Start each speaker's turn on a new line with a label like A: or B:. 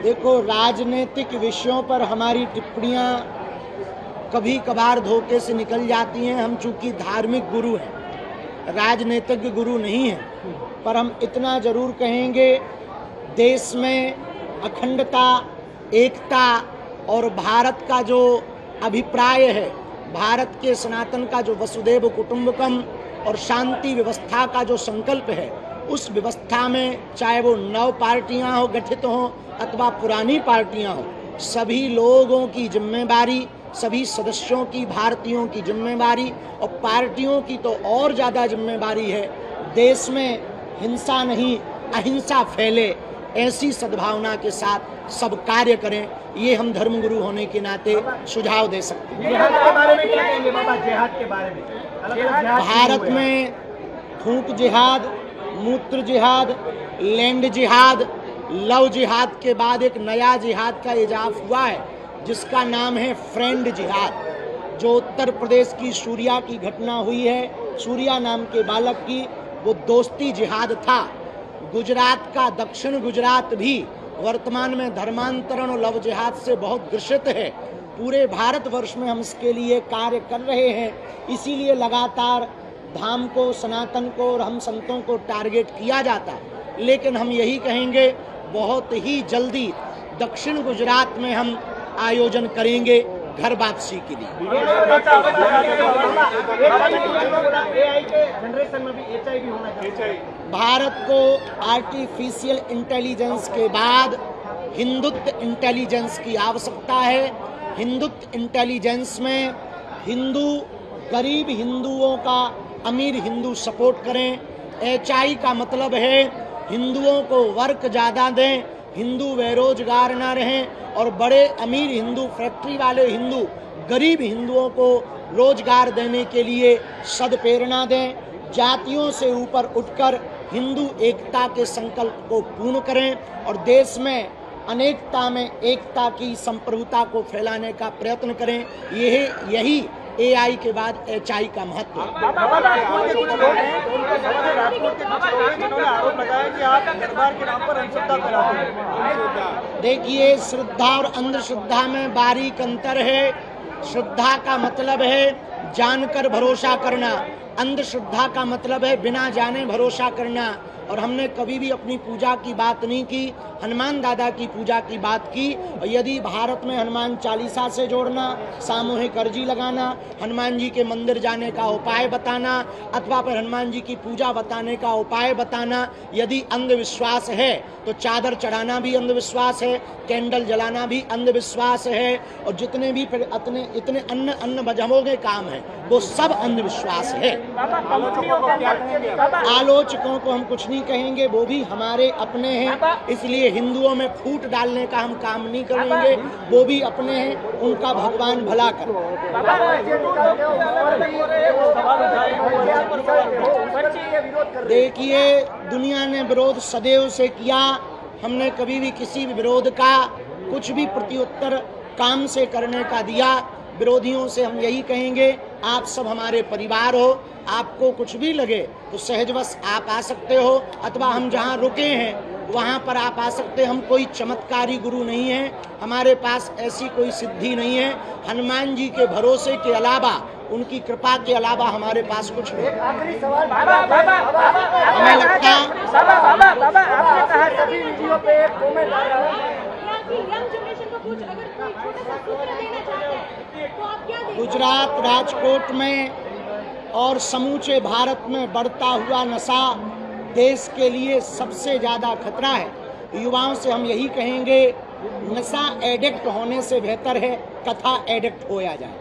A: देखो, राजनीतिक विषयों पर हमारी टिप्पणियां कभी कभार धोखे से निकल जाती हैं। हम चूंकि धार्मिक गुरु हैं, राजनीतिक गुरु नहीं हैं, पर हम इतना जरूर कहेंगे, देश में अखंडता, एकता और भारत का जो अभिप्राय है, भारत के सनातन का जो वसुधैव कुटुंबकम और शांति व्यवस्था का जो संकल्प है, उस व्यवस्था में चाहे वो नव पार्टियां हो गठित हों अथवा पुरानी पार्टियां हो, सभी लोगों की जिम्मेदारी, सभी सदस्यों की, भारतीयों की जिम्मेदारी और पार्टियों की तो और ज़्यादा जिम्मेदारी है, देश में हिंसा नहीं अहिंसा फैले, ऐसी सद्भावना के साथ सब कार्य करें। ये हम धर्मगुरु होने के नाते सुझाव दे सकते हैं।
B: जिहाद के बारे में क्या कहेंगे बाबा? जिहाद के बारे में
A: भारत में थूक जिहाद, मूत्र जिहाद, लैंड जिहाद, लव जिहाद के बाद एक नया जिहाद का इजाफ हुआ है जिसका नाम है फ्रेंड जिहाद। जो उत्तर प्रदेश की सूर्या की घटना हुई है, सूर्या नाम के बालक की, वो दोस्ती जिहाद था। गुजरात का दक्षिण गुजरात भी वर्तमान में धर्मांतरण और लव जिहाद से बहुत ग्रसित है। पूरे भारतवर्ष में हम इसके लिए कार्य कर रहे हैं, इसीलिए लगातार धाम को, सनातन को और हम संतों को टारगेट किया जाता है। लेकिन हम यही कहेंगे, बहुत ही जल्दी दक्षिण गुजरात में हम आयोजन करेंगे घर वापसी के लिए। भारत को आर्टिफिशियल इंटेलिजेंस के बाद हिंदुत्व इंटेलिजेंस की आवश्यकता है। हिंदुत्व इंटेलिजेंस में हिंदू, गरीब हिंदुओं का अमीर हिंदू सपोर्ट करें। HI का मतलब है हिंदुओं को वर्क ज़्यादा दें, हिंदू बेरोजगार ना रहें और बड़े अमीर हिंदू, फैक्ट्री वाले हिंदू गरीब हिंदुओं को रोजगार देने के लिए सदप्रेरणा दें। जातियों से ऊपर उठकर हिंदू एकता के संकल्प को पूर्ण करें और देश में अनेकता में एकता की संप्रभुता को फैलाने का प्रयत्न करें। यही AI के बाद HI का महत्व है। देखिए, श्रद्धा और अंधश्रद्धा में बारीक अंतर है। श्रद्धा का मतलब है जानकर भरोसा करना, अंधश्रद्धा का मतलब है बिना जाने भरोसा करना। और हमने कभी भी अपनी पूजा की बात नहीं की, हनुमान दादा की पूजा की बात की। और यदि भारत में हनुमान चालीसा से जोड़ना, सामूहिक अर्जी लगाना, हनुमान जी के मंदिर जाने का उपाय बताना अथवा फिर हनुमान जी की पूजा बताने का उपाय बताना यदि अंधविश्वास है, तो चादर चढ़ाना भी अंधविश्वास है, कैंडल जलाना भी अंधविश्वास है और जितने भी फिर इतने अन्य मजहबों के काम हैं वो सब अंधविश्वास है। आलोचकों को हम कुछ नहीं कहेंगे, वो भी हमारे अपने हैं, इसलिए हिंदुओं में फूट डालने का हम काम नहीं करेंगे। वो भी अपने हैं, उनका भगवान भला करे। देखिए, दुनिया ने विरोध सदैव से किया, हमने कभी भी किसी भी विरोध का कुछ भी प्रत्युत्तर काम से करने का दिया। विरोधियों से हम यही कहेंगे, आप सब हमारे परिवार हो, आपको कुछ भी लगे तो सहजवश आप आ सकते हो अथवा हम जहाँ रुके हैं वहाँ पर आप आ सकते हैं। हम कोई चमत्कारी गुरु नहीं है, हमारे पास ऐसी कोई सिद्धि नहीं है। हनुमान जी के भरोसे के अलावा, उनकी कृपा के अलावा हमारे पास कुछ नहीं।
B: आखिरी सवाल,
A: हमें लगता
B: आपने कहा सभी वीडियो पे कमेंट आ रहा है,
A: गुजरात, राजकोट में और समूचे भारत में बढ़ता हुआ नशा देश के लिए सबसे ज़्यादा खतरा है। युवाओं से हम यही कहेंगे, नशा एडिक्ट होने से बेहतर है कथा एडिक्ट होया जाए।